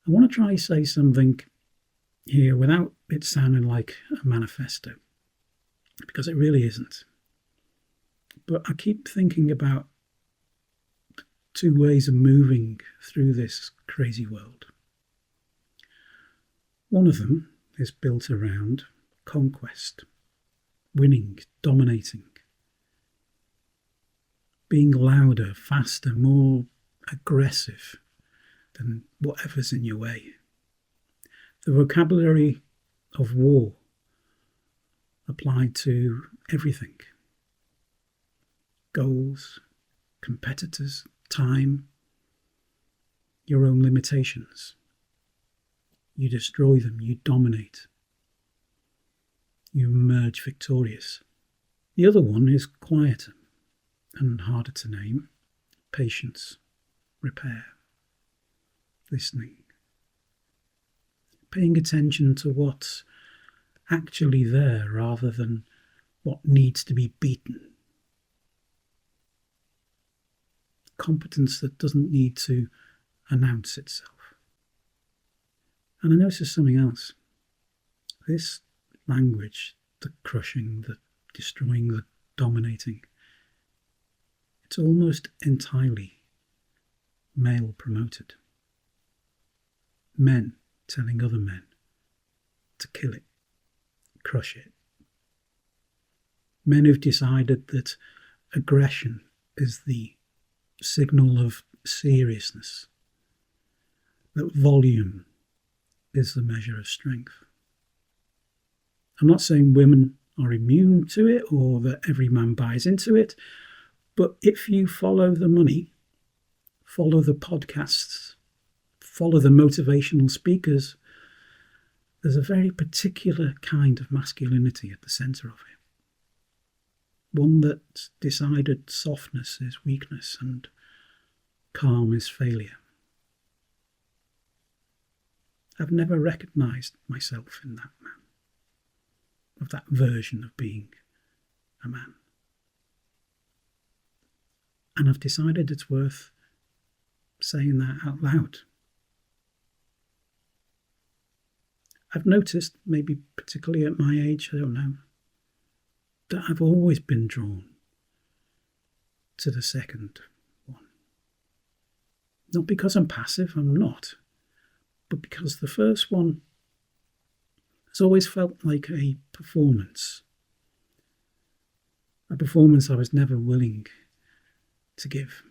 I want to try say something here without it sounding like a manifesto, because it really isn't. But I keep thinking about two ways of moving through this crazy world. One of them is built around conquest, winning, dominating, being louder, faster, more aggressive than whatever's in your way. The vocabulary of war applied to everything. Goals, competitors, time, your own limitations. You destroy them, you dominate. You emerge victorious. The other one is quieter and harder to name. Patience, repair, listening. Paying attention to what's actually there rather than what needs to be beaten. Competence that doesn't need to announce itself. And I noticed something else. This language, the crushing, the destroying, the dominating, it's almost entirely male promoted. Men telling other men to kill it, crush it. Men who've decided that aggression is the signal of seriousness, that volume is the measure of strength. I'm not saying women are immune to it or that every man buys into it, but if you follow the money, follow the podcasts, follow the motivational speakers, there's a very particular kind of masculinity at the centre of it. One that decided softness is weakness and calm is failure. I've never recognised myself in that man, of that version of being a man. And I've decided it's worth saying that out loud. I've noticed, maybe particularly at my age, I don't know, that I've always been drawn to the second one. Not because I'm passive, I'm not, but because the first one has always felt like a performance I was never willing to give.